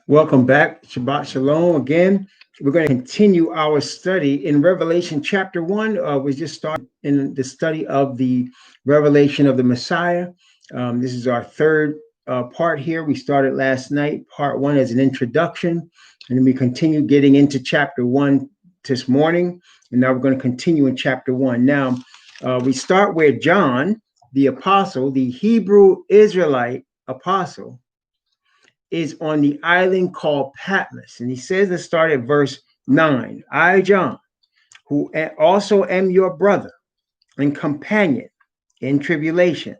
Welcome back. Shabbat Shalom again. We're going to continue our study in Revelation chapter 1. We just started in the study of the revelation of the Messiah. This is our third part here. We started last night, part 1 as an introduction, and then we continue getting into chapter 1 this morning. And now we're going to continue in chapter 1. Now, we start where John, the apostle, the Hebrew Israelite apostle, is on the island called Patmos. And he says, let's start at verse 9. I, John, who also am your brother and companion in tribulation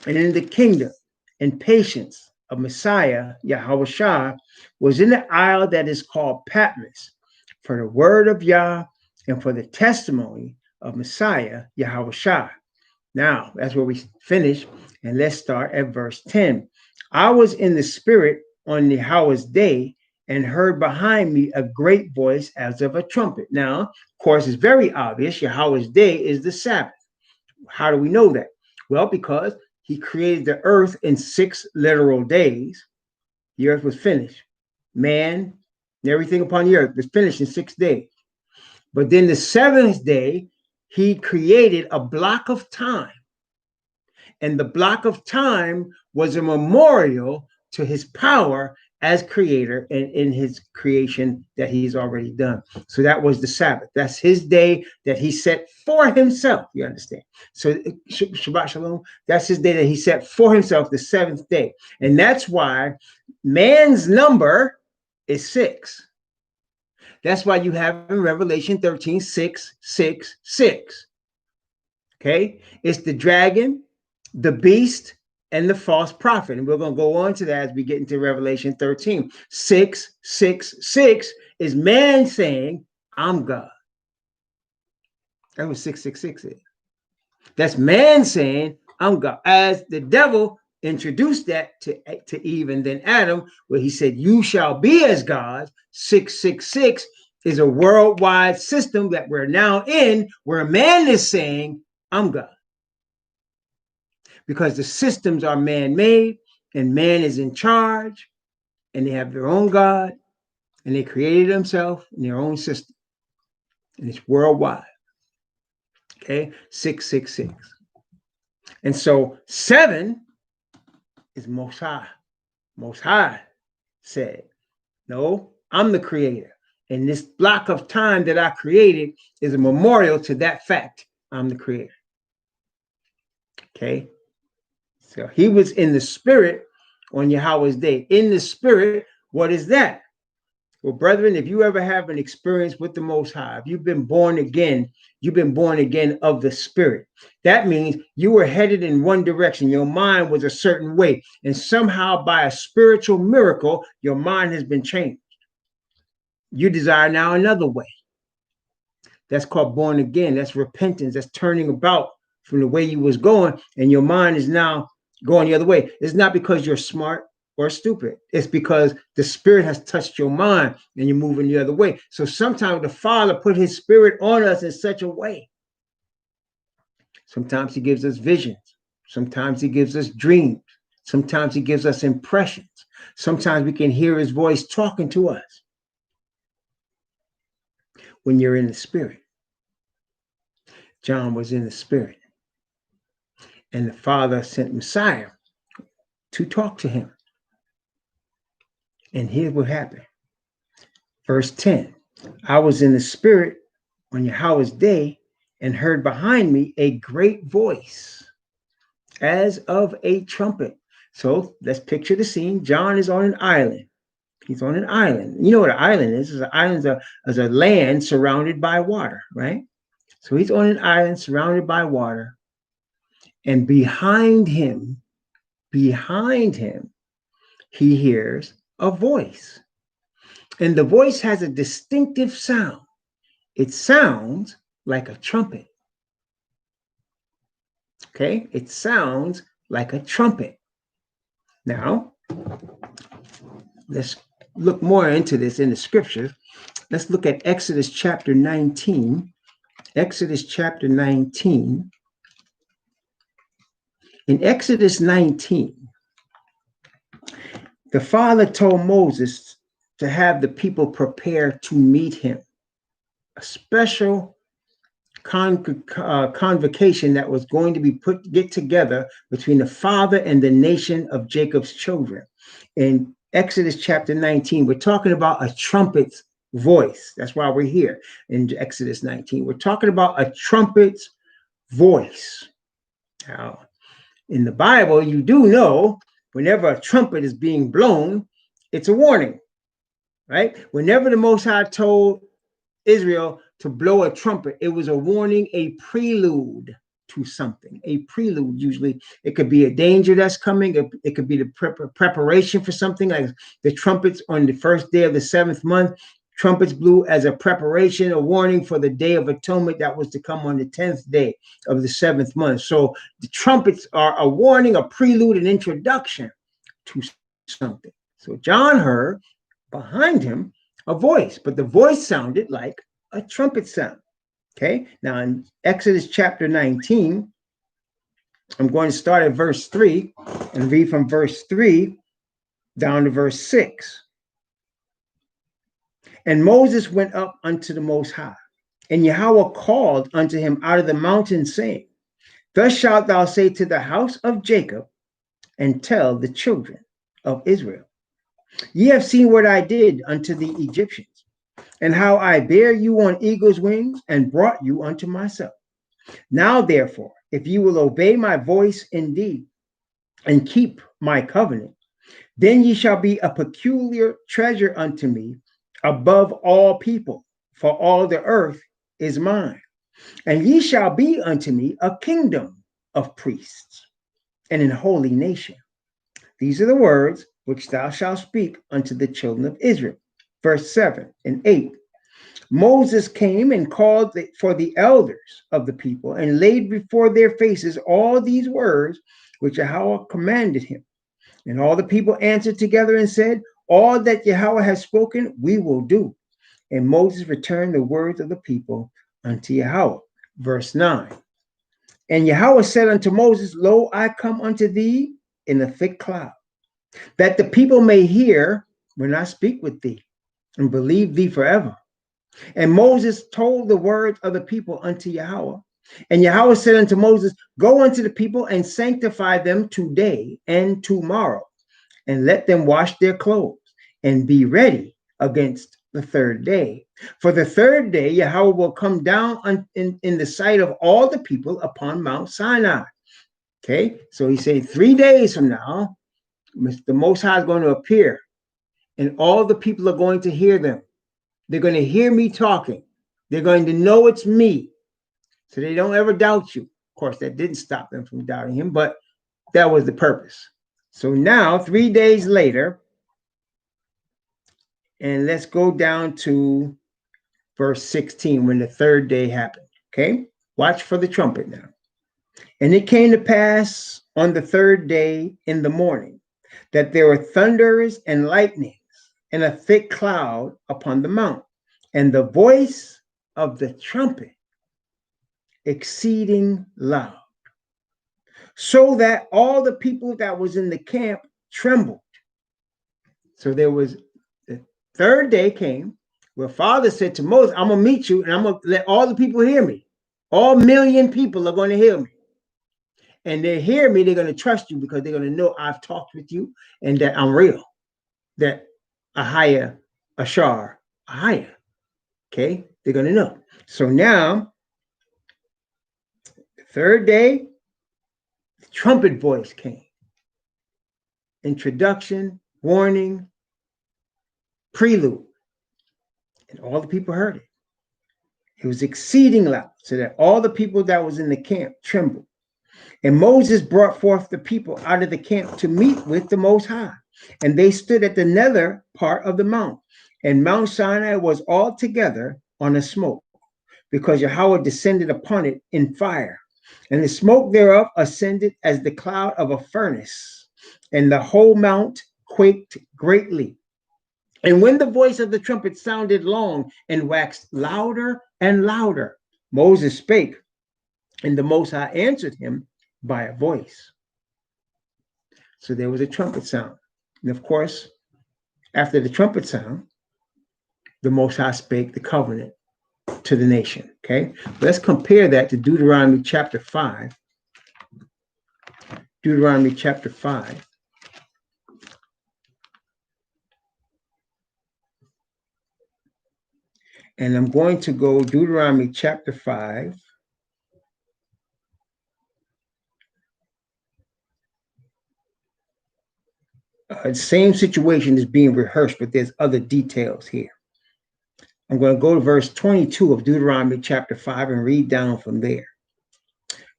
and in the kingdom and patience of Messiah, Yahushua, was in the isle that is called Patmos for the word of Yah and for the testimony of Messiah, Yahushua. Now, that's where we finish. And let's start at verse 10. I was in the spirit on Yahweh's day and heard behind me a great voice as of a trumpet. Now, of course, it's very obvious. Yahweh's day is the Sabbath. How do we know that? Well, because he created the earth in 6 literal days. The earth was finished. Man and everything upon the earth was finished in 6 days. But then the 7th day, he created a block of time. And the block of time was a memorial to his power as creator and in his creation that he's already done. So that was the Sabbath. That's his day that he set for himself. You understand? So Shabbat Shalom, that's his day that he set for himself, the 7th day. And that's why man's number is 6. That's why you have in Revelation 13, 6, 6, 6. Okay? It's the dragon, the beast, and the false prophet. And we're going to go on to that as we get into Revelation 13. 6, 6, 6 is man saying, I'm God. That's what 666 is. That's man saying, I'm God. As the devil introduced that to Eve and then Adam, where he said, you shall be as gods. 666 is a worldwide system that we're now in, where man is saying, I'm God. Because the systems are man-made and man is in charge and they have their own God and they created themselves in their own system. And it's worldwide. Okay, 666. And so 7 is Most High. Most High said, no, I'm the creator. And this block of time that I created is a memorial to that fact. I'm the creator. Okay. So he was in the spirit on Yahweh's day. In the spirit, what is that? Well, brethren, if you ever have an experience with the Most High, if you've been born again, you've been born again of the spirit. That means you were headed in one direction. Your mind was a certain way. And somehow by a spiritual miracle, your mind has been changed. You desire now another way. That's called born again. That's repentance. That's turning about from the way you was going. And your mind is now going the other way. It's not because you're smart or stupid. It's because the spirit has touched your mind and you're moving the other way. So sometimes the Father put his spirit on us in such a way. Sometimes he gives us visions. Sometimes he gives us dreams. Sometimes he gives us impressions. Sometimes we can hear his voice talking to us when you're in the spirit. John was in the spirit. And the Father sent Messiah to talk to him. And here's what happened. Verse 10. I was in the spirit on Yahweh's day and heard behind me a great voice as of a trumpet. So let's picture the scene. John is on an island. He's on an island. You know what an island is? An island is a land surrounded by water, right? So he's on an island surrounded by water. And behind him, he hears a voice. And the voice has a distinctive sound. It sounds like a trumpet. Okay? It sounds like a trumpet. Now, let's look more into this in the scriptures. Let's look at Exodus chapter 19. Exodus chapter 19. In Exodus 19, The Father told Moses to have the people prepare to meet him. A special convocation that was going to be get together between the Father and the nation of Jacob's children. In Exodus chapter 19, we're talking about a trumpet's voice. That's why we're here in Exodus 19. We're talking about a trumpet's voice. Now, in the Bible, you do know whenever a trumpet is being blown, it's a warning, right? Whenever the Most High told Israel to blow a trumpet, it was a warning, a prelude to something. A prelude, usually, it could be a danger that's coming. It could be the preparation for something, like the trumpets on the first day of the 7th month. Trumpets blew as a preparation, a warning for the Day of Atonement that was to come on the 10th day of the 7th month. So the trumpets are a warning, a prelude, an introduction to something. So John heard behind him a voice, but the voice sounded like a trumpet sound. Okay, now in Exodus chapter 19, I'm going to start at verse 3 and read from verse 3 down to verse 6. And Moses went up unto the Most High, and Yahweh called unto him out of the mountain, saying, Thus shalt thou say to the house of Jacob, and tell the children of Israel, Ye have seen what I did unto the Egyptians, and how I bare you on eagle's wings, and brought you unto myself. Now therefore, if you will obey my voice indeed, and keep my covenant, then ye shall be a peculiar treasure unto me above all people, for all the earth is mine. And ye shall be unto me a kingdom of priests, and an holy nation. These are the words which thou shalt speak unto the children of Israel. Verse 7 and 8. Moses came and called for the elders of the people, and laid before their faces all these words which Yahweh commanded him. And all the people answered together and said, All that Yahweh has spoken, we will do. And Moses returned the words of the people unto Yahweh. Verse 9. And Yahweh said unto Moses, Lo, I come unto thee in a thick cloud, that the people may hear when I speak with thee, and believe thee forever. And Moses told the words of the people unto Yahweh. And Yahweh said unto Moses, Go unto the people and sanctify them today and tomorrow, and let them wash their clothes, and be ready against the 3rd day. For the 3rd day Yahweh will come down in the sight of all the people upon Mount Sinai. Okay, so he said 3 days from now, the Most High is going to appear, and all the people are going to hear them. They're going to hear me talking. They're going to know it's me. So they don't ever doubt you. Of course, that didn't stop them from doubting him, but that was the purpose. So now, 3 days later, and let's go down to verse 16, when the 3rd day happened. Okay, watch for the trumpet now. And it came to pass on the 3rd day in the morning, that there were thunders and lightnings, and a thick cloud upon the mount, and the voice of the trumpet exceeding loud, so that all the people that was in the camp trembled. So there was the 3rd day came, where Father said to Moses, I'm going to meet you, and I'm going to let all the people hear me. All 1,000,000 people are going to hear me. And they hear me, they're going to trust you, because they're going to know I've talked with you, and that I'm real, that Ahia, Ashar, Ahia. Okay, they're going to know. So now, the 3rd day, the trumpet voice came. Introduction, warning, prelude. And all the people heard it. It was exceeding loud, so that all the people that was in the camp trembled. And Moses brought forth the people out of the camp to meet with the Most High. And they stood at the nether part of the mount. And Mount Sinai was altogether on a smoke, because Yahweh descended upon it in fire. And the smoke thereof ascended as the cloud of a furnace. And the whole mount quaked greatly. And when the voice of the trumpet sounded long, and waxed louder and louder, Moses spake, and the Most High answered him by a voice. So there was a trumpet sound. And of course, after the trumpet sound, the Most High spake the covenant to the nation. Okay, let's compare that to Deuteronomy chapter 5. Deuteronomy chapter 5. And I'm going to go Deuteronomy chapter 5. Same situation is being rehearsed, but there's other details here. I'm going to go to verse 22 of Deuteronomy chapter 5 and read down from there.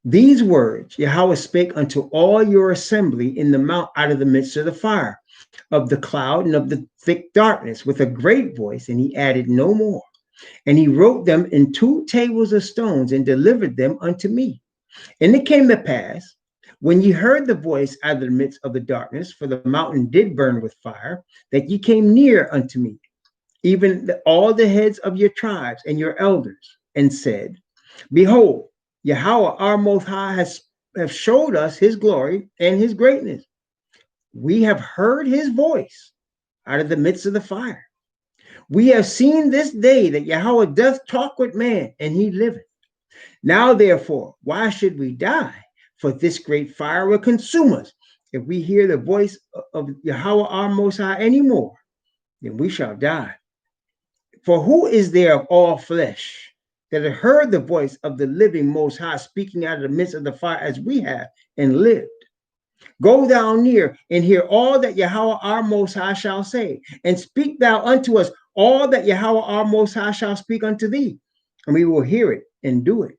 These words Yahweh spake unto all your assembly in the mount out of the midst of the fire, of the cloud and of the thick darkness, with a great voice, and he added no more. And he wrote them in 2 tables of stones and delivered them unto me. And it came to pass, when ye heard the voice out of the midst of the darkness, for the mountain did burn with fire, that ye came near unto me, even all the heads of your tribes and your elders, and said, Behold, Yahweh our Most High have showed us his glory and his greatness. We have heard his voice out of the midst of the fire. We have seen this day that Yahweh doth talk with man, and he liveth. Now, therefore, why should we die? For this great fire will consume us. If we hear the voice of Yahweh our Most High anymore, then we shall die. For who is there of all flesh that have heard the voice of the living Most High speaking out of the midst of the fire as we have and lived? Go thou near and hear all that Yahweh our Most High shall say, and speak thou unto us all that Yahweh our Most High shall speak unto thee, and we will hear it and do it.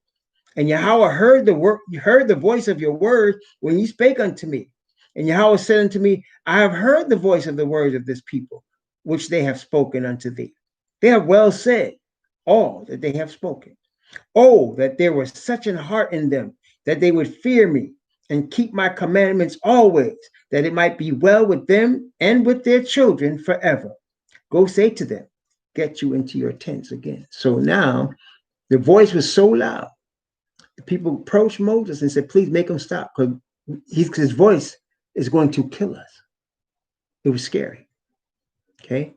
And Yahweh heard the voice of your words when ye spake unto me. And Yahweh said unto me, I have heard the voice of the words of this people, which they have spoken unto thee. They have well said all that they have spoken. Oh, that there was such an heart in them, that they would fear me and keep my commandments always, that it might be well with them and with their children forever. Go say to them, get you into your tents again. So now the voice was so loud. The people approached Moses and said, please make him stop, because his voice is going to kill us. It was scary. Okay.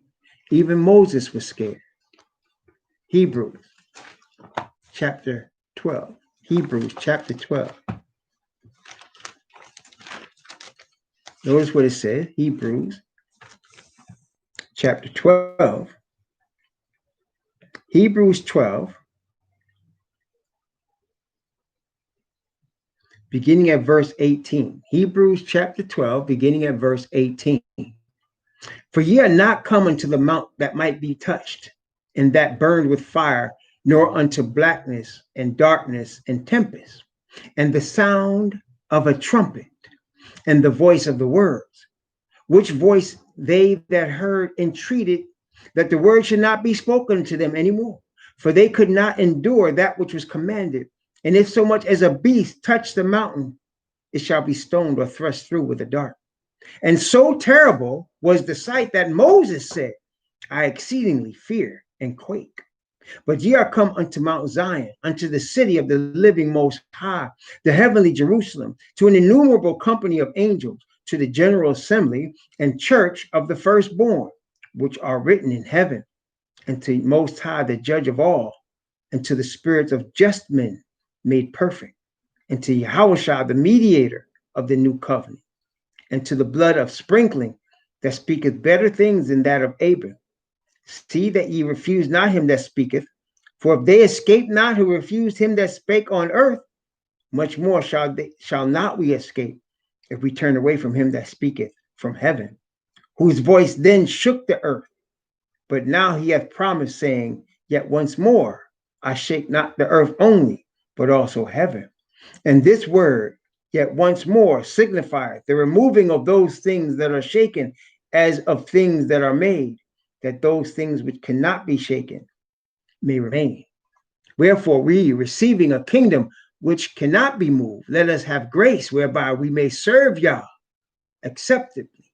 Even Moses was scared. Hebrews chapter 12. Hebrews chapter 12. Notice what it says. Hebrews chapter 12. Hebrews 12. Beginning at verse 18. Hebrews chapter 12, beginning at verse 18. For ye are not come unto the mount that might be touched, and that burned with fire, nor unto blackness and darkness and tempest, and the sound of a trumpet, and the voice of the words, which voice they that heard entreated that the word should not be spoken to them anymore, for they could not endure that which was commanded. And if so much as a beast touch the mountain, it shall be stoned or thrust through with a dart. And so terrible was the sight that Moses said, I exceedingly fear and quake. But ye are come unto Mount Zion, unto the city of the living Most High, the heavenly Jerusalem, to an innumerable company of angels, to the general assembly and church of the firstborn, which are written in heaven, and to Most High, the judge of all, and to the spirits of just men made perfect, and to Yahushua, the mediator of the new covenant, and to the blood of sprinkling that speaketh better things than that of Abel. See that ye refuse not him that speaketh, for if they escape not who refused him that spake on earth, much more shall not we escape if we turn away from him that speaketh from heaven, whose voice then shook the earth. But now he hath promised, saying, yet once more I shake not the earth only, but also heaven. And this word, yet once more, signifieth the removing of those things that are shaken, as of things that are made, that those things which cannot be shaken may remain. Wherefore we, receiving a kingdom which cannot be moved, let us have grace whereby we may serve Yah acceptably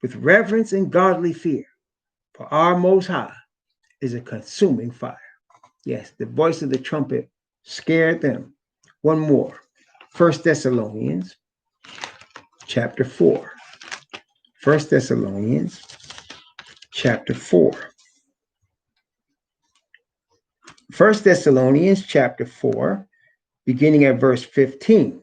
with reverence and godly fear. For our Most High is a consuming fire. Yes, the voice of the trumpet scared them. One more. 1 Thessalonians chapter 4. First Thessalonians chapter 4. First Thessalonians chapter 4, beginning at verse 15.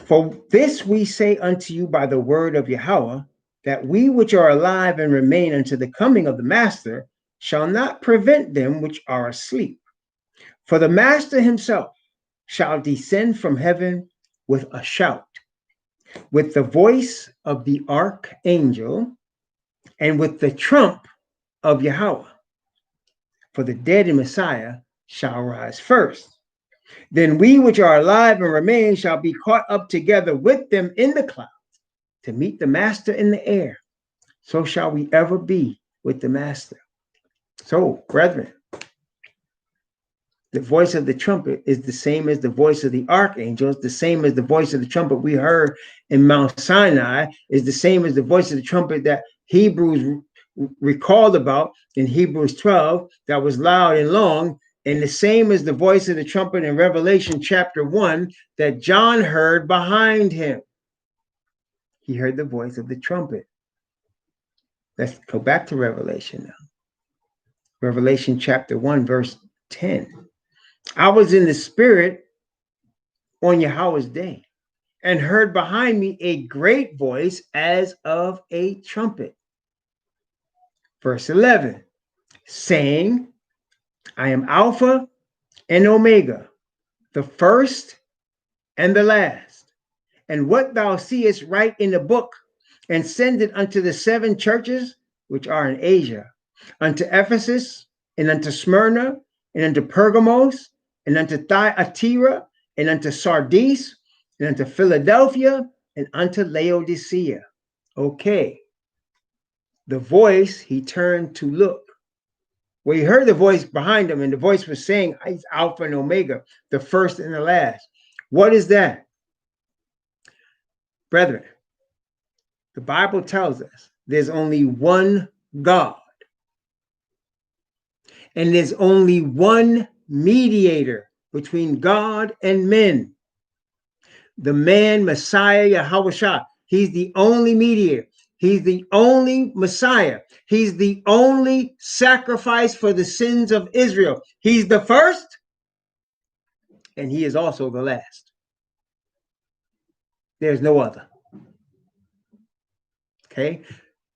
For this we say unto you by the word of Yahweh, that we which are alive and remain unto the coming of the Master shall not prevent them which are asleep. For the Master himself shall descend from heaven with a shout, with the voice of the archangel, and with the trump of Yahweh. For the dead in Messiah shall rise first. Then we which are alive and remain shall be caught up together with them in the clouds to meet the Master in the air. So shall we ever be with the Master. So, brethren, the voice of the trumpet is the same as the voice of the archangel. It's the same as the voice of the trumpet we heard in Mount Sinai. Is the same as the voice of the trumpet that Hebrews recalled about in Hebrews 12, that was loud and long, and the same as the voice of the trumpet in Revelation chapter 1 that John heard behind him. He heard the voice of the trumpet. Let's go back to Revelation now. Revelation chapter 1, verse 10. I was in the spirit on Yahweh's day and heard behind me a great voice as of a trumpet. Verse 11, saying, I am Alpha and Omega, the first and the last. And what thou seest, write in the book, and send it unto the 7 churches which are in Asia, unto Ephesus, and unto Smyrna, and unto Pergamos, and unto Thyatira, and unto Sardis, and unto Philadelphia, and unto Laodicea. Okay. The voice, he turned to look. Well, he heard the voice behind him, and the voice was saying, he's Alpha and Omega, the first and the last. What is that? Brethren, the Bible tells us there's only one God, and there's only one mediator between God and men. The man, Messiah, Yahweh. He's the only mediator. He's the only Messiah. He's the only sacrifice for the sins of Israel. He's the first, and he is also the last. There's no other. Okay?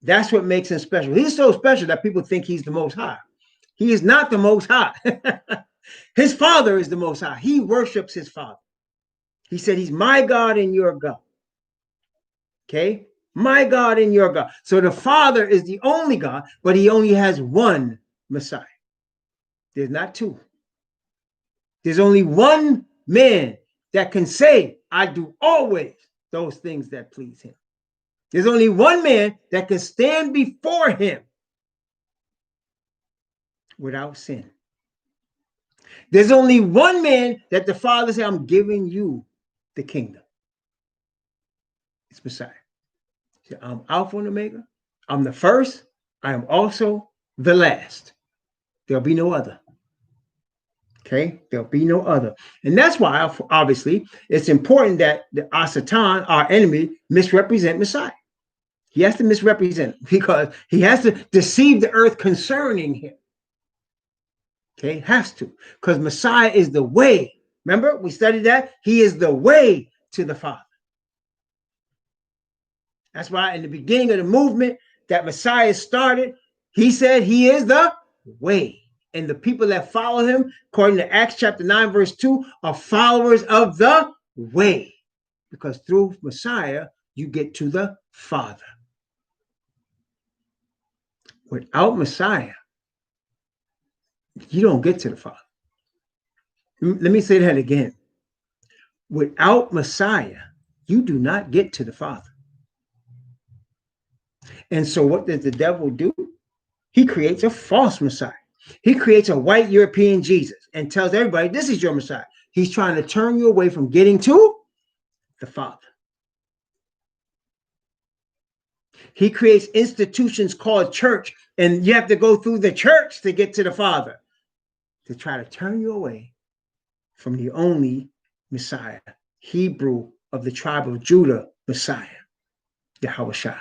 That's what makes him special. He's so special that people think he's the Most High. He is not the Most High. His Father is the Most High. He worships his Father. He said, he's my God and your God. Okay? My God and your God. So the Father is the only God, but he only has one Messiah. There's not two. There's only one man that can say, I do always those things that please him. There's only one man that can stand before him without sin. There's only one man that the Father said, I'm giving you the kingdom. It's Messiah. He said, I'm Alpha and Omega. I'm the first. I am also the last. There'll be no other. Okay? There'll be no other. And that's why, obviously, it's important that our Satan, our enemy, misrepresent Messiah. He has to misrepresent because he has to deceive the earth concerning him. Okay, has to, because Messiah is the way. Remember, we studied that? He is the way to the Father. That's why in the beginning of the movement that Messiah started, he said he is the way. And the people that follow him, according to Acts chapter 9, verse 2, are followers of the way. Because through Messiah, you get to the Father. Without Messiah, you don't get to the Father. Let me say that again. Without Messiah, you do not get to the Father. And so what does the devil do? He creates a false Messiah. He creates a white European Jesus and tells everybody, this is your Messiah. He's trying to turn you away from getting to the Father. He creates institutions called church, and you have to go through the church to get to the Father, to try to turn you away from the only Messiah, Hebrew of the tribe of Judah Messiah. Yahushua.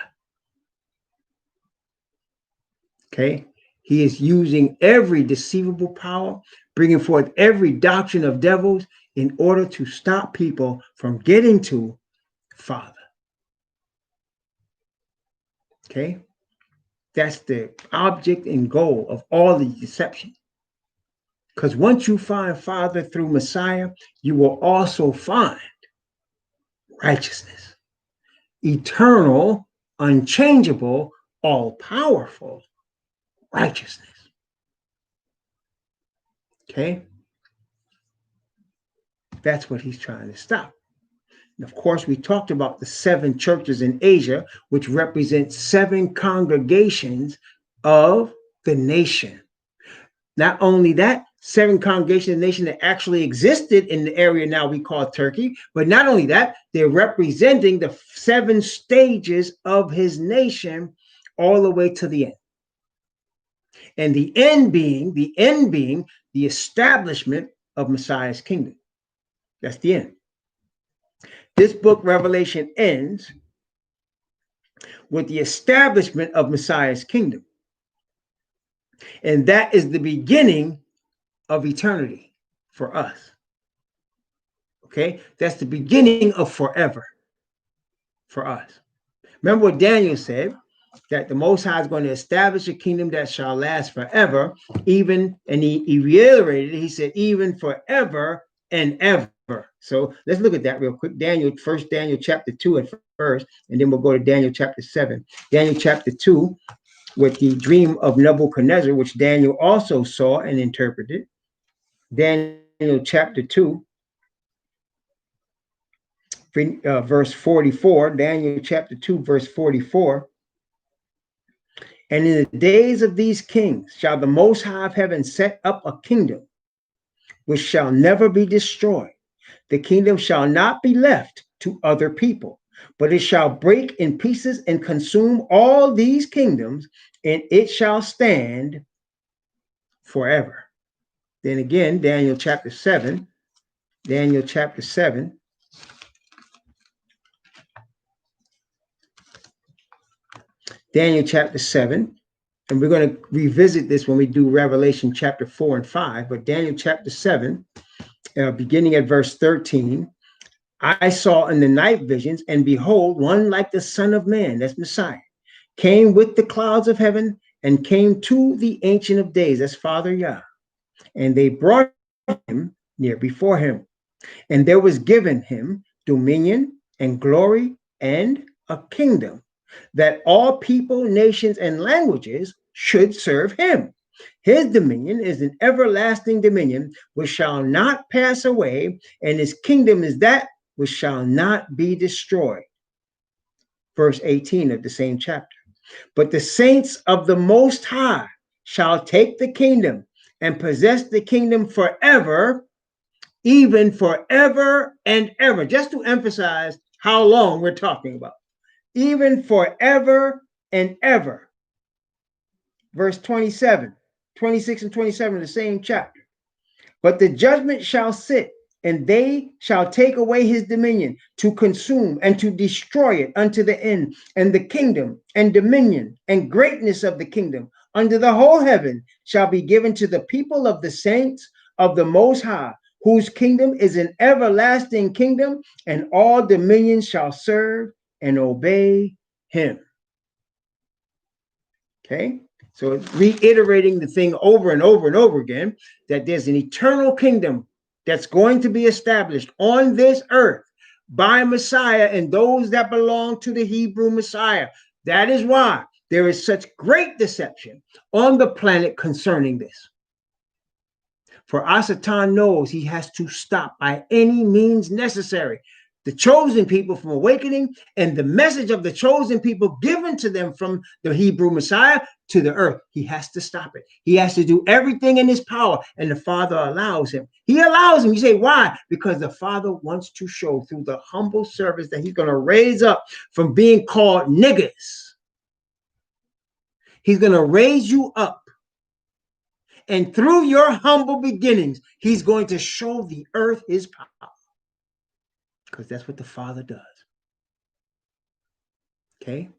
Okay? He is using every deceivable power, bringing forth every doctrine of devils in order to stop people from getting to Father. Okay? That's the object and goal of all the deception. Because once you find Father through Messiah, you will also find righteousness, eternal, unchangeable, all-powerful righteousness. Okay? That's what he's trying to stop. And of course, we talked about the 7 churches in Asia, which represent 7 congregations of the nation. Not only that, 7 congregations of the nation that actually existed in the area now we call Turkey, but not only that, they're representing the 7 stages of his nation all the way to the end. And the end being the establishment of Messiah's kingdom. That's the end. This book, Revelation, ends with the establishment of Messiah's kingdom. And that is the beginning of eternity for us. Okay? That's the beginning of forever for us. Remember what Daniel said, that the Most High is going to establish a kingdom that shall last forever, and he reiterated it. He said, even forever and ever. So let's look at that real quick. First Daniel chapter 2 at first, and then we'll go to Daniel chapter 7. Daniel chapter 2, with the dream of Nebuchadnezzar, which Daniel also saw and interpreted. Daniel chapter 2, verse 44. Daniel chapter 2, verse 44. And in the days of these kings shall the Most High of heaven set up a kingdom which shall never be destroyed. The kingdom shall not be left to other people, but it shall break in pieces and consume all these kingdoms, and it shall stand forever. Then again, Daniel chapter 7. Daniel chapter 7. Daniel chapter 7. And we're going to revisit this when we do Revelation chapter 4 and 5. But Daniel chapter 7, beginning at verse 13. I saw in the night visions, and behold, one like the Son of Man, that's Messiah, came with the clouds of heaven and came to the Ancient of Days, that's Father Yah. And they brought him near before him. And there was given him dominion and glory and a kingdom, that all people, nations, and languages should serve him. His dominion is an everlasting dominion which shall not pass away, and his kingdom is that which shall not be destroyed. Verse 18 of the same chapter. But the saints of the Most High shall take the kingdom and possess the kingdom forever, even forever and ever. Just to emphasize how long we're talking about. Even forever and ever. Verse 27, 26 and 27 of the same chapter. But the judgment shall sit, and they shall take away his dominion, to consume and to destroy it unto the end. And the kingdom and dominion and greatness of the kingdom under the whole heaven shall be given to the people of the saints of the Most High, whose kingdom is an everlasting kingdom, and all dominions shall serve and obey him. Okay? So it's reiterating the thing over and over and over again, that there's an eternal kingdom that's going to be established on this earth by Messiah and those that belong to the Hebrew Messiah. That is why there is such great deception on the planet concerning this. For Asatan knows he has to stop by any means necessary the chosen people from awakening, and the message of the chosen people given to them from the Hebrew Messiah to the earth. He has to stop it. He has to do everything in his power, and the Father allows him. He allows him. You say, why? Because the Father wants to show through the humble servants that he's going to raise up from being called niggers. He's going to raise you up. And through your humble beginnings, he's going to show the earth his power. Because that's what the Father does. Okay?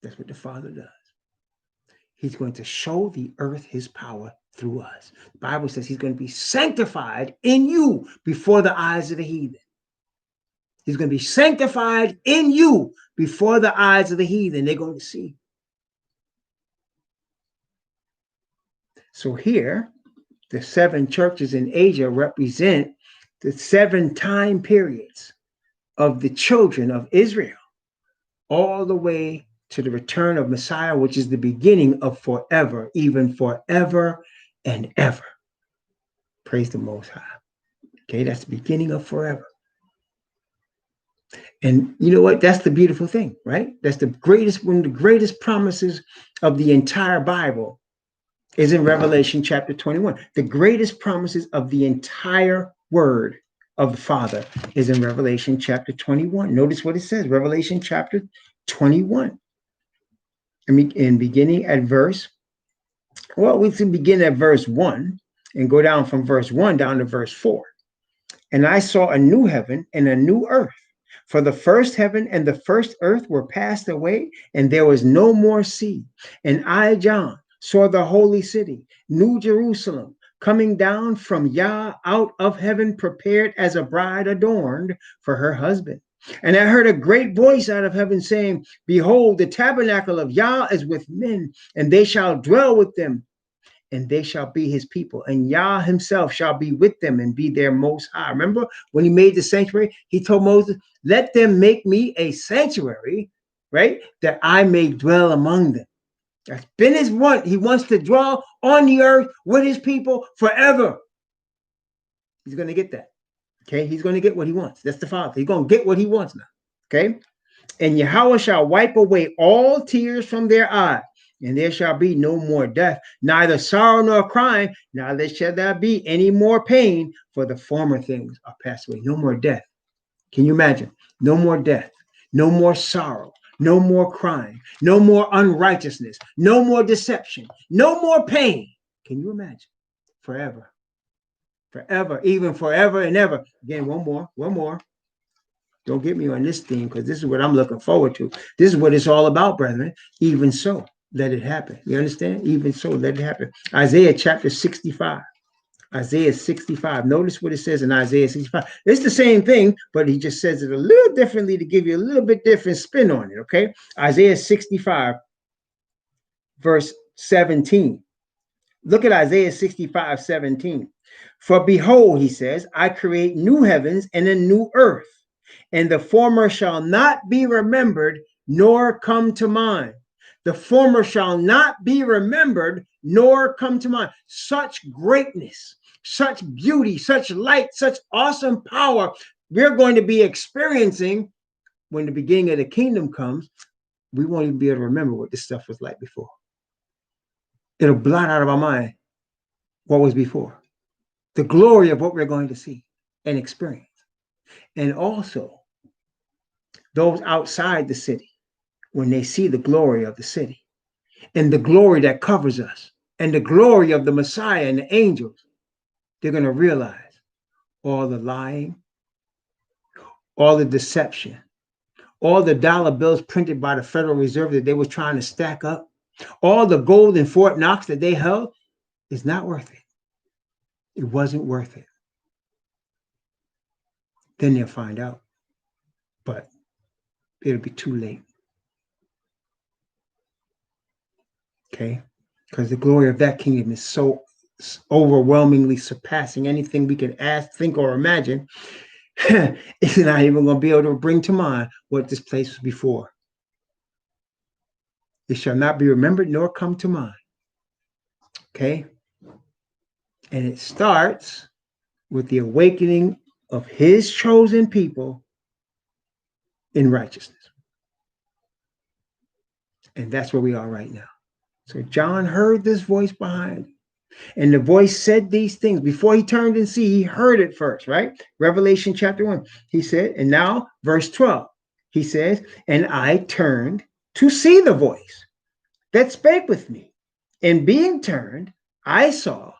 That's what the Father does. He's going to show the earth his power through us. The Bible says he's going to be sanctified in you before the eyes of the heathen. He's going to be sanctified in you before the eyes of the heathen. They're going to see. So here, the 7 churches in Asia represent the 7 time periods of the children of Israel, all the way to the return of Messiah, which is the beginning of forever, even forever and ever. Praise the Most High. Okay, that's the beginning of forever. And you know what? That's the beautiful thing, right? That's the greatest, one of the greatest promises of the entire Bible is in Revelation chapter 21. The greatest promises of the entire word of the Father is in Revelation chapter 21. Notice what it says, Revelation chapter 21. And beginning at verse, well, we can begin at verse 1 and go down from verse 1 down to verse 4. And I saw a new heaven and a new earth. For the first heaven and the first earth were passed away, and there was no more sea. And I, John, saw the holy city, New Jerusalem, coming down from Yah out of heaven, prepared as a bride adorned for her husband. And I heard a great voice out of heaven saying, Behold, the tabernacle of Yah is with men, and they shall dwell with them, and they shall be his people. And Yah himself shall be with them and be their most high. Remember when he made the sanctuary, he told Moses, let them make me a sanctuary, right? That I may dwell among them. That's been his want. He wants to dwell on the earth with his people forever. He's going to get that. Okay. He's going to get what he wants. That's the Father. He's going to get what he wants now. Okay. And Yahweh shall wipe away all tears from their eyes, and there shall be no more death, neither sorrow nor crying, neither shall there be any more pain, for the former things are passed away. No more death. Can you imagine? No more death, no more sorrow, no more crying, no more unrighteousness, no more deception, no more pain. Can you imagine? Forever, forever, even forever and ever. Again, one more. Don't get me on this theme, because this is what I'm looking forward to. This is what it's all about, brethren. Even so, let it happen. You understand? Even so, let it happen. Isaiah chapter 65. Isaiah 65. Notice what it says in Isaiah 65. It's the same thing, but he just says it a little differently to give you a little bit different spin on it, okay? Isaiah 65, verse 17. Look at Isaiah 65, 17. For behold, he says, I create new heavens and a new earth, and the former shall not be remembered, nor come to mind. The former shall not be remembered, nor come to mind. Such greatness, such beauty, such light, such awesome power we're going to be experiencing when the beginning of the kingdom comes. We won't even be able to remember what this stuff was like before. It'll blot out of our mind what was before. The glory of what we're going to see and experience. And also, those outside the city, when they see the glory of the city and the glory that covers us and the glory of the Messiah and the angels, they're going to realize all the lying, all the deception, all the dollar bills printed by the Federal Reserve that they were trying to stack up, all the gold in Fort Knox that they held is not worth it. It wasn't worth it. Then they'll find out, but it'll be too late. Okay? Because the glory of that kingdom is so overwhelmingly surpassing anything we could ask, think, or imagine. It's not even going to be able to bring to mind what this place was before. It shall not be remembered nor come to mind. Okay? And it starts with the awakening of his chosen people in righteousness. And that's where we are right now. So John heard this voice behind him. And the voice said these things. Before he turned and see, he heard it first, right? Revelation chapter 1. He said, and now verse 12. He says, and I turned to see the voice that spake with me. And being turned, I saw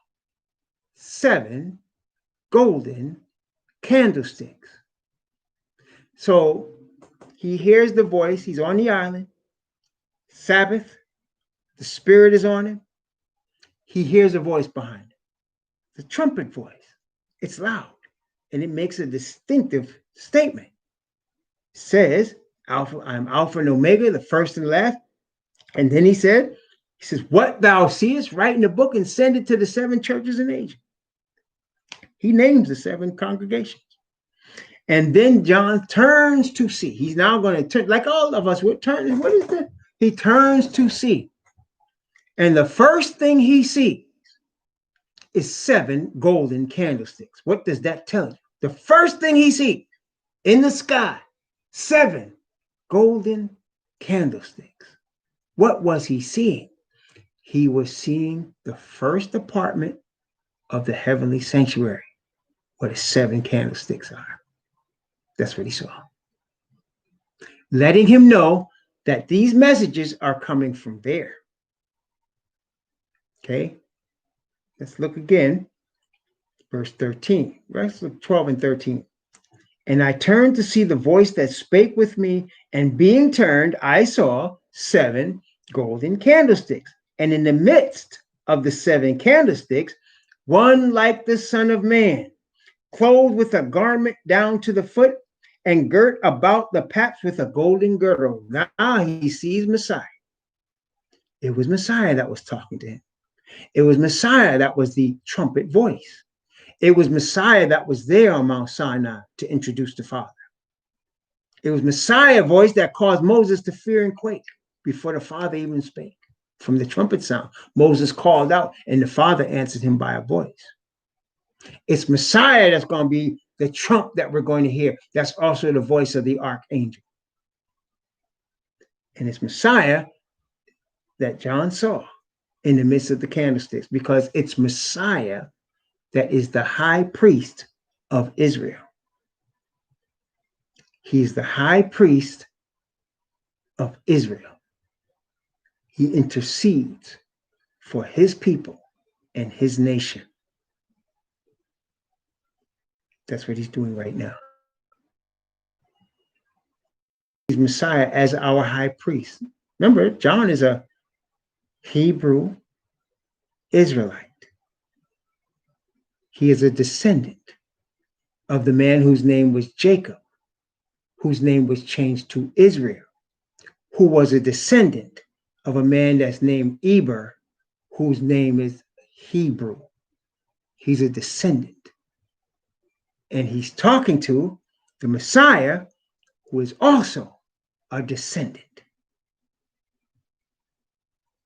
7 golden candlesticks. So he hears the voice. He's on the island. Sabbath, the Spirit is on him. He hears a voice behind him, the trumpet voice. It's loud and it makes a distinctive statement. It says, Alpha, I'm Alpha and Omega, the first and the last. And then he says, what thou seest, write in the book and send it to the 7 churches in Asia. He names the 7 congregations. And then John turns to see. He's now going to turn, like all of us would turn. What is that? He turns to see. And the first thing he sees is 7 golden candlesticks. What does that tell you? The first thing he sees in the sky, 7 golden candlesticks. What was he seeing? He was seeing the first apartment of the heavenly sanctuary, where the 7 candlesticks are. That's what he saw. Letting him know that these messages are coming from there. Okay, let's look again. Verse 13, verse 12 and 13. And I turned to see the voice that spake with me, and being turned, I saw 7 golden candlesticks. And in the midst of the 7 candlesticks, one like the Son of Man, clothed with a garment down to the foot, and girt about the paps with a golden girdle. Now he sees Messiah. It was Messiah that was talking to him. It was Messiah that was the trumpet voice. It was Messiah that was there on Mount Sinai to introduce the Father. It was Messiah's voice that caused Moses to fear and quake before the Father even spake. From the trumpet sound, Moses called out, and the Father answered him by a voice. It's Messiah that's going to be the trump that we're going to hear. That's also the voice of the archangel. And it's Messiah that John saw in the midst of the candlesticks, because it's Messiah that is the high priest of Israel. He's the high priest of Israel. He intercedes for his people and his nation. That's what he's doing right now. He's Messiah as our high priest. Remember, John is a Hebrew Israelite. He is a descendant of the man whose name was Jacob, whose name was changed to Israel, who was a descendant of a man that's named Eber, whose name is Hebrew. He's a descendant. And he's talking to the Messiah, who is also a descendant.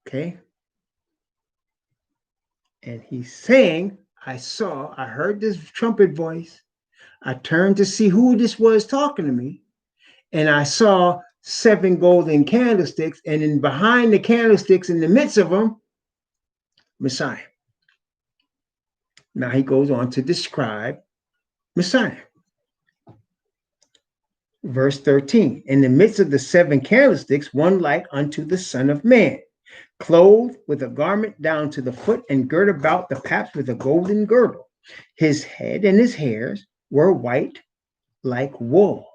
Okay? And he's saying, I heard this trumpet voice. I turned to see who this was talking to me. And I saw 7 golden candlesticks. And in behind the candlesticks, in the midst of them, Messiah. Now he goes on to describe Messiah. Verse 13, in the midst of the 7 candlesticks, one like unto the Son of Man, clothed with a garment down to the foot, and girt about the paps with a golden girdle. His head and his hairs were white like wool,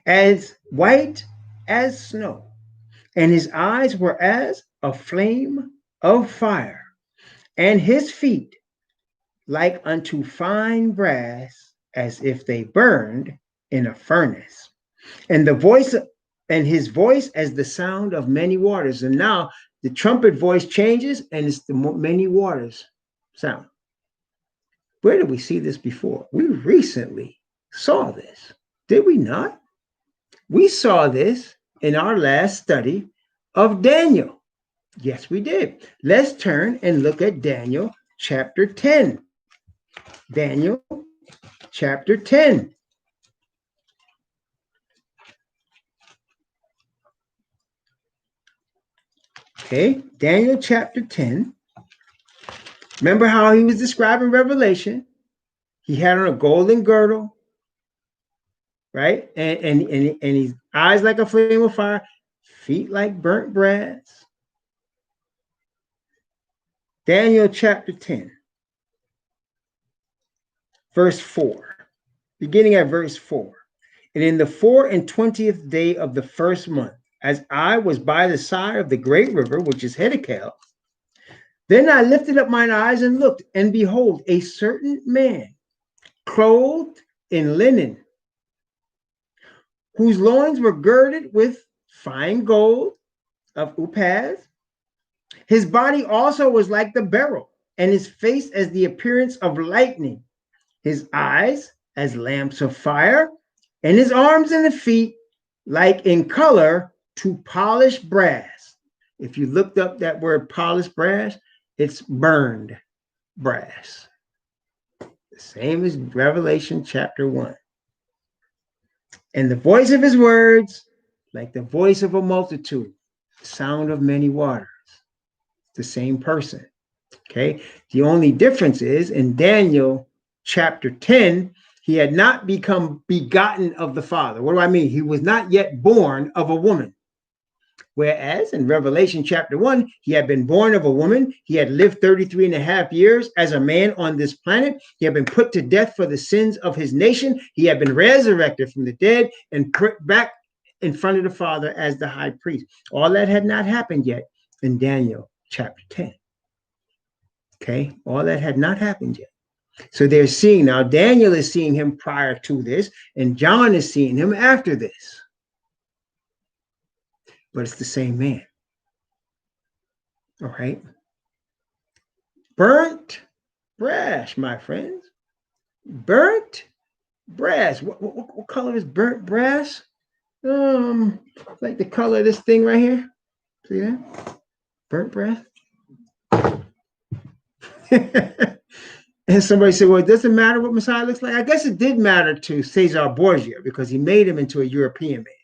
as white as snow, and his eyes were as a flame of fire, and his feet like unto fine brass, as if they burned in a furnace, and his voice as the sound of many waters. And now the trumpet voice changes, and it's the many waters sound. Where did we see this before? We recently saw this, did we not? We saw this in our last study of Daniel. Yes, we did. Let's turn and look at Daniel chapter 10. Daniel chapter 10. Okay, Daniel chapter 10. Remember how he was describing Revelation? He had on a golden girdle, right? And his eyes like a flame of fire, feet like burnt brass. Daniel chapter 10, verse 4, beginning at verse 4. And in the 24th day of the first month, as I was by the side of the great river, which is Hiddekel. Then I lifted up mine eyes and looked, and behold, a certain man, clothed in linen, whose loins were girded with fine gold of Upaz. His body also was like the beryl, and his face as the appearance of lightning, his eyes as lamps of fire, and his arms and the feet like in color to polished brass. If you looked up that word polished brass, it's burned brass. The same as Revelation chapter 1. And the voice of his words, like the voice of a multitude, the sound of many waters. The same person. Okay. The only difference is in Daniel chapter 10, he had not become begotten of the Father. What do I mean? He was not yet born of a woman. Whereas in Revelation chapter 1, he had been born of a woman. He had lived 33 and a half years as a man on this planet. He had been put to death for the sins of his nation. He had been resurrected from the dead and put back in front of the Father as the high priest. All that had not happened yet in Daniel chapter 10. Okay, all that had not happened yet. So they're seeing now, Daniel is seeing him prior to this, and John is seeing him after this. But it's the same man. All right. Burnt brass, my friends. Burnt brass. What color is burnt brass? Like the color of this thing right here. See that? Burnt brass. And somebody said, well, it doesn't matter what Messiah looks like. I guess it did matter to Caesar Borgia because he made him into a European man.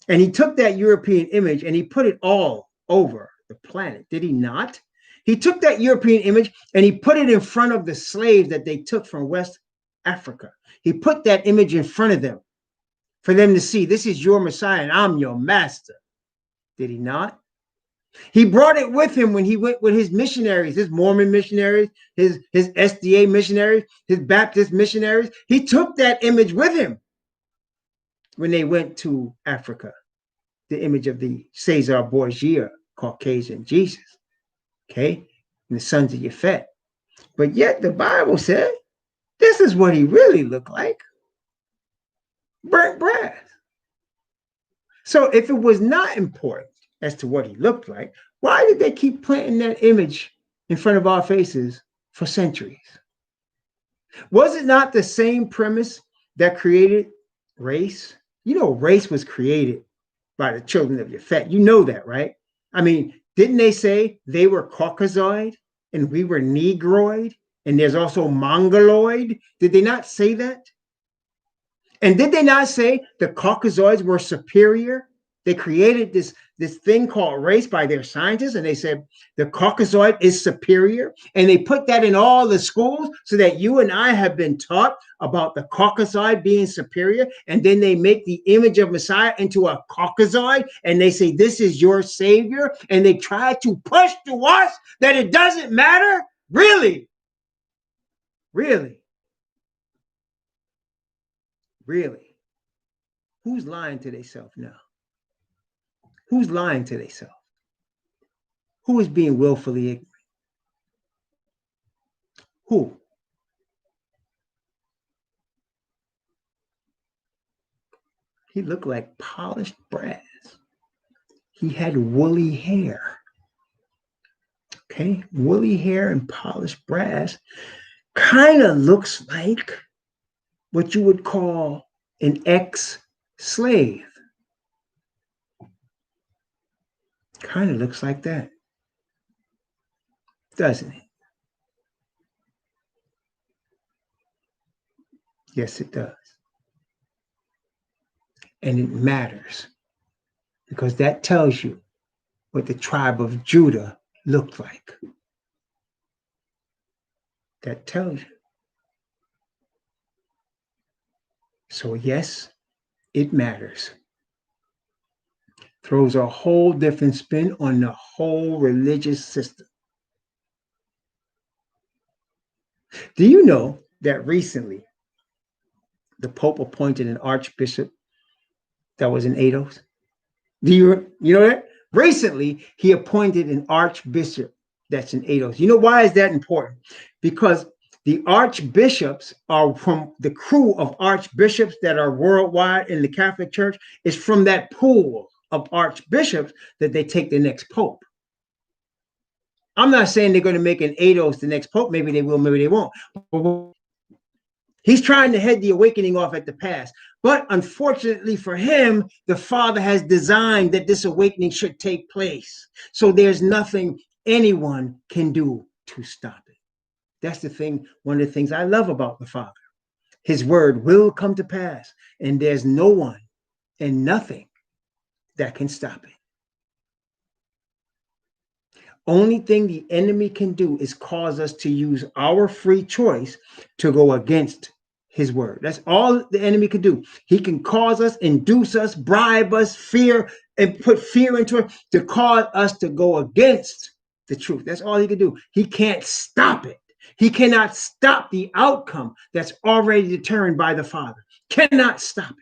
And he took that European image and he put it all over the planet. Did he not? He took that European image and he put it in front of the slaves that they took from West Africa. He put that image in front of them for them to see, this is your Messiah and I'm your master. Did he not? He brought it with him when he went with his missionaries, his Mormon missionaries, his SDA missionaries, his Baptist missionaries. He took that image with him when they went to Africa, the image of the Caesar Borgia, Caucasian Jesus, okay, and the sons of Japhet. But yet the Bible said, this is what he really looked like, burnt brass. So if it was not important as to what he looked like, why did they keep planting that image in front of our faces for centuries? Was it not the same premise that created race? You know, race was created by the children of Japhet. You know that, right? I mean, didn't they say they were Caucasoid and we were Negroid and there's also Mongoloid? Did they not say that? And did they not say the Caucasoids were superior? They created this thing called race by their scientists, and they said the Caucasoid is superior. And they put that in all the schools so that you and I have been taught about the Caucasoid being superior. And then they make the image of Messiah into a Caucasoid, and they say, this is your savior. And they try to push to us that it doesn't matter. Really? Really? Really? Who's lying to themselves now? Who's lying to themselves? Who is being willfully ignorant? Who? He looked like polished brass. He had woolly hair. Okay, woolly hair and polished brass kind of looks like what you would call an ex-slave. Kind of looks like that, doesn't it? Yes, it does. And it matters because that tells you what the tribe of Judah looked like. That tells you. So yes, it matters. Throws a whole different spin on the whole religious system. Do you know that recently the Pope appointed an archbishop that was in ADOS? Do you know that? Recently, he appointed an archbishop that's in Ados. You know why is that important? Because the archbishops are from the crew of archbishops that are worldwide in the Catholic Church. Is from that pool of archbishops that they take the next pope. I'm not saying they're going to make an Ados the next pope. Maybe they will, maybe they won't. But he's trying to head the awakening off at the pass. But unfortunately for him, the Father has designed that this awakening should take place. So there's nothing anyone can do to stop it. That's the thing, one of the things I love about the Father. His word will come to pass, and there's no one and nothing that can stop it. Only thing the enemy can do is cause us to use our free choice to go against his word. That's all the enemy can do. He can cause us, induce us, bribe us, fear, and put fear into it to cause us to go against the truth. That's all he can do. He can't stop it. He cannot stop the outcome that's already determined by the Father. Cannot stop it.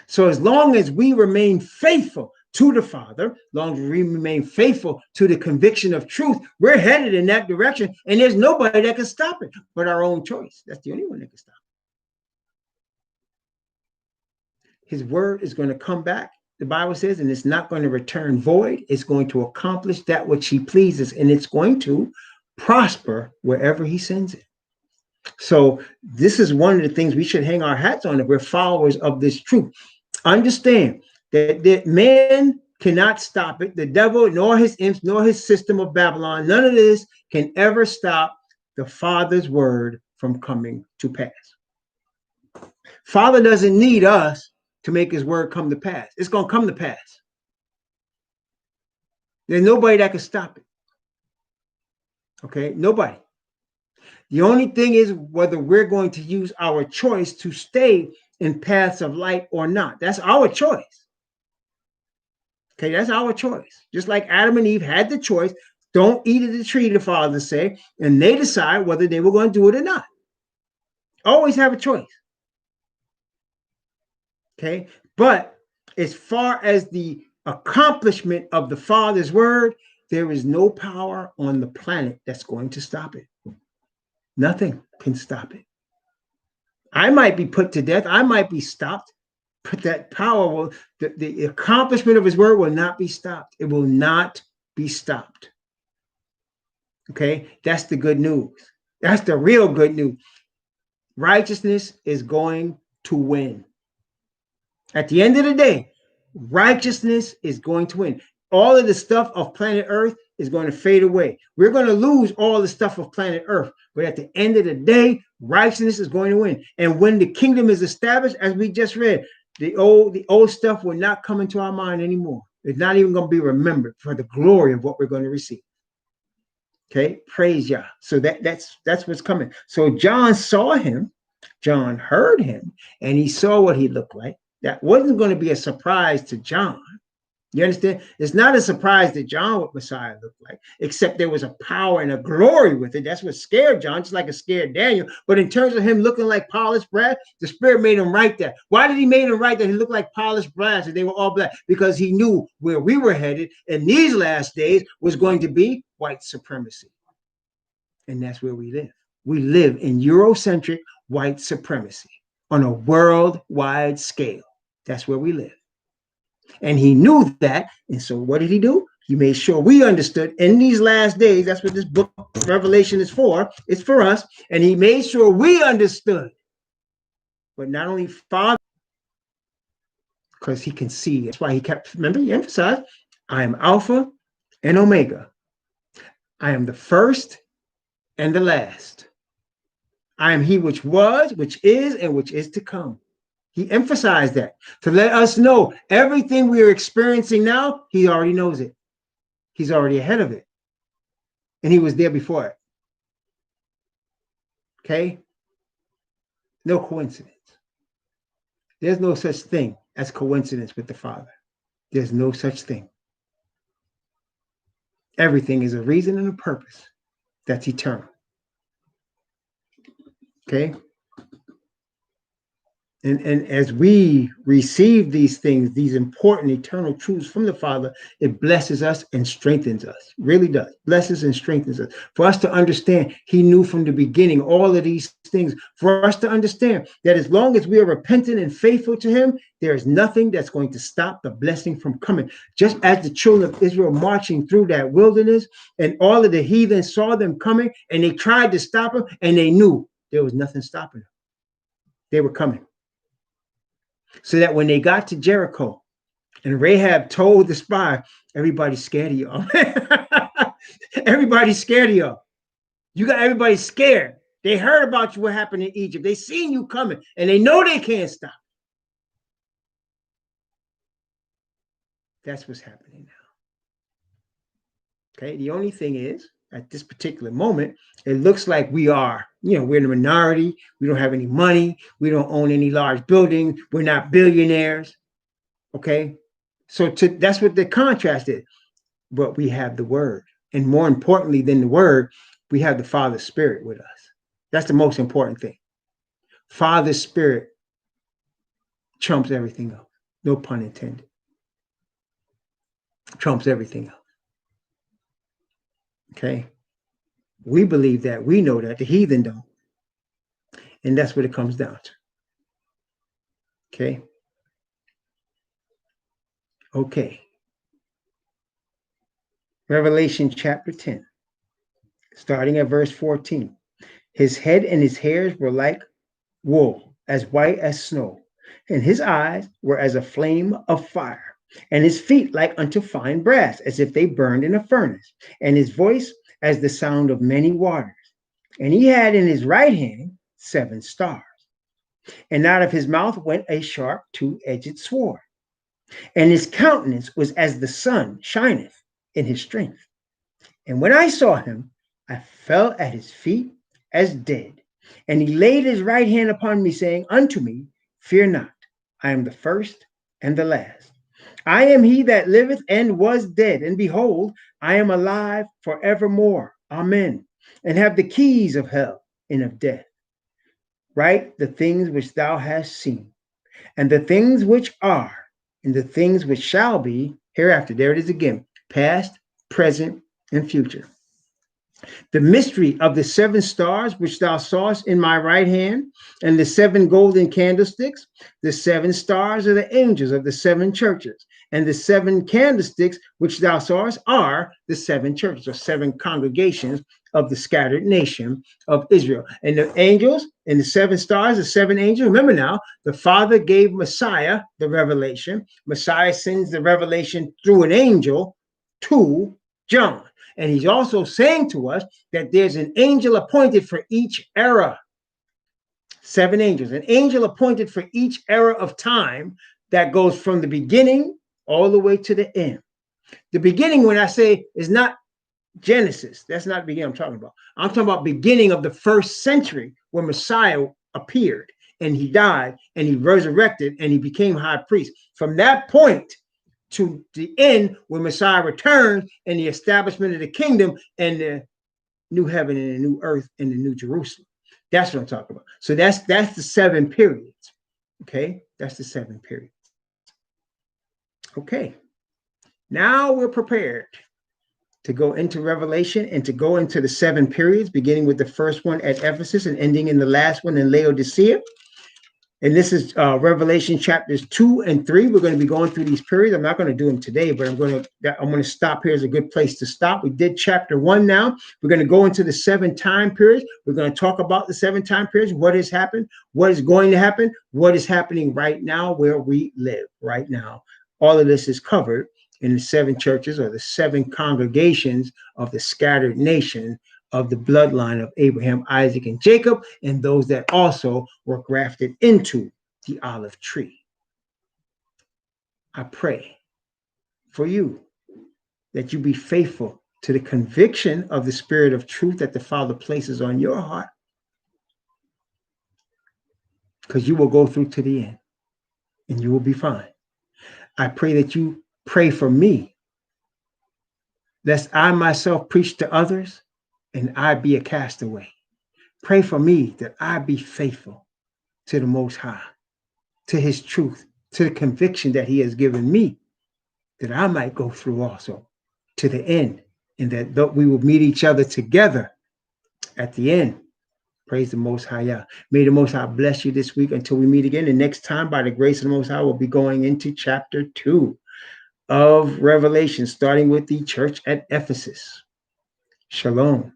So as long as we remain faithful to the Father, as long as we remain faithful to the conviction of truth, we're headed in that direction, and there's nobody that can stop it but our own choice. That's the only one that can stop it. His word is going to come back, the Bible says, and it's not going to return void. It's going to accomplish that which he pleases, and it's going to prosper wherever he sends it. So this is one of the things we should hang our hats on if we're followers of this truth. Understand that man cannot stop it. The devil, nor his imps, nor his system of Babylon, none of this can ever stop the Father's word from coming to pass. Father doesn't need us to make his word come to pass. It's going to come to pass. There's nobody that can stop it. Okay? Nobody. The only thing is whether we're going to use our choice to stay in paths of light or not. That's our choice. Okay, that's our choice. Just like Adam and Eve had the choice, don't eat of the tree, the Father said, and they decide whether they were going to do it or not. Always have a choice. Okay, but as far as the accomplishment of the Father's word, there is no power on the planet that's going to stop it. Nothing can stop it. I might be put to death. I might be stopped, but that power will, the accomplishment of his word will not be stopped. It will not be stopped. Okay, that's the good news. That's the real good news. Righteousness is going to win. At the end of the day, righteousness is going to win. All of the stuff of planet Earth is going to fade away. We're going to lose all the stuff of planet Earth. But at the end of the day, righteousness is going to win. And when the kingdom is established, as we just read, the old stuff will not come into our mind anymore. It's not even going to be remembered for the glory of what we're going to receive. Okay, praise Yah. So that's what's coming. So John saw him, John heard him, and he saw what he looked like. That wasn't going to be a surprise to John. You understand? It's not a surprise to John what Messiah looked like, except there was a power and a glory with it. That's what scared John, just like it scared Daniel. But in terms of him looking like polished brass, the Spirit made him write that. Why did he make him write that he looked like polished brass and they were all black? Because he knew where we were headed in these last days was going to be white supremacy. And that's where we live. We live in Eurocentric white supremacy on a worldwide scale. That's where we live. And he knew that. And so what did he do? He made sure we understood in these last days. That's what this book, Revelation, is for. It's for us. And he made sure we understood. But not only Father, because he can see. That's why he kept, remember, he emphasized, I am Alpha and Omega. I am the first and the last. I am he which was, which is, and which is to come. He emphasized that to let us know everything we are experiencing now, he already knows it. He's already ahead of it. And he was there before it. Okay? No coincidence. There's no such thing as coincidence with the Father. There's no such thing. Everything is a reason and a purpose that's eternal. Okay? And as we receive these things, these important eternal truths from the Father, it blesses us and strengthens us. Really does. Blesses and strengthens us. For us to understand, he knew from the beginning all of these things. For us to understand that as long as we are repentant and faithful to him, there is nothing that's going to stop the blessing from coming. Just as the children of Israel marching through that wilderness, and all of the heathen saw them coming, and they tried to stop them, and they knew there was nothing stopping them. They were coming. So that when they got to Jericho and Rahab told the spy, everybody's scared of y'all. Everybody's scared of y'all. You got everybody scared. They heard about you, what happened in Egypt. They seen you coming and they know they can't stop. That's what's happening now. Okay. The only thing is, at this particular moment, it looks like we're in the minority. We don't have any money. We don't own any large buildings. We're not billionaires. Okay. So that's what the contrast is. But we have the word. And more importantly than the word, we have the Father's Spirit with us. That's the most important thing. Father's Spirit trumps everything else. No pun intended. Trumps everything else. Okay? We believe that. We know that. The heathen don't. And that's what it comes down to. Okay? Okay. Revelation chapter 10, starting at verse 14. His head and his hairs were like wool, as white as snow, and his eyes were as a flame of fire, and his feet like unto fine brass, as if they burned in a furnace, and his voice as the sound of many waters. And he had in his right hand 7 stars, and out of his mouth went a sharp 2-edged sword, and his countenance was as the sun shineth in his strength. And when I saw him, I fell at his feet as dead. And he laid his right hand upon me, saying unto me, Fear not, I am the first and the last. I am he that liveth and was dead, and behold, I am alive forevermore. Amen. And have the keys of hell and of death. Write the things which thou hast seen, and the things which are, and the things which shall be hereafter. There it is again, past, present, and future. The mystery of the 7 stars which thou sawest in my right hand, and the 7 golden candlesticks. The 7 stars are the angels of the 7 churches, and the 7 candlesticks which thou sawest are the 7 churches, or 7 congregations of the scattered nation of Israel. And the angels and the 7 stars, the 7 angels. Remember now, the Father gave Messiah the revelation. Messiah sends the revelation through an angel to John. And he's also saying to us that there's an angel appointed for each era. 7 angels, an angel appointed for each era of time that goes from the beginning all the way to the end. The beginning, when I say, is not Genesis. That's not the beginning I'm talking about. I'm talking about beginning of the 1st century when Messiah appeared and he died and he resurrected and he became high priest. From that point to the end, when Messiah returns and the establishment of the kingdom and the new heaven and the new earth and the new Jerusalem. That's what I'm talking about. So that's the 7 periods. Okay, that's the 7 periods. Okay, now we're prepared to go into Revelation and to go into the 7 periods, beginning with the first one at Ephesus and ending in the last one in Laodicea. And this is Revelation chapters 2 and 3. We're going to be going through these periods. I'm not going to do them today, but I'm going to stop here as a good place to stop. We did chapter 1 now. We're going to go into the 7 time periods. We're going to talk about the 7 time periods, what has happened, what is going to happen, what is happening right now where we live right now. All of this is covered in the 7 churches, or the 7 congregations of the scattered nation of the bloodline of Abraham, Isaac, and Jacob, and those that also were grafted into the olive tree. I pray for you that you be faithful to the conviction of the Spirit of truth that the Father places on your heart, because you will go through to the end and you will be fine. I pray that you pray for me, lest I myself preach to others and I be a castaway. Pray for me that I be faithful to the Most High, to his truth, to the conviction that he has given me, that I might go through also to the end, and that we will meet each other together at the end. Praise the Most High. Yah. May the Most High bless you this week until we meet again. And next time, by the grace of the Most High, we'll be going into chapter 2 of Revelation, starting with the church at Ephesus. Shalom.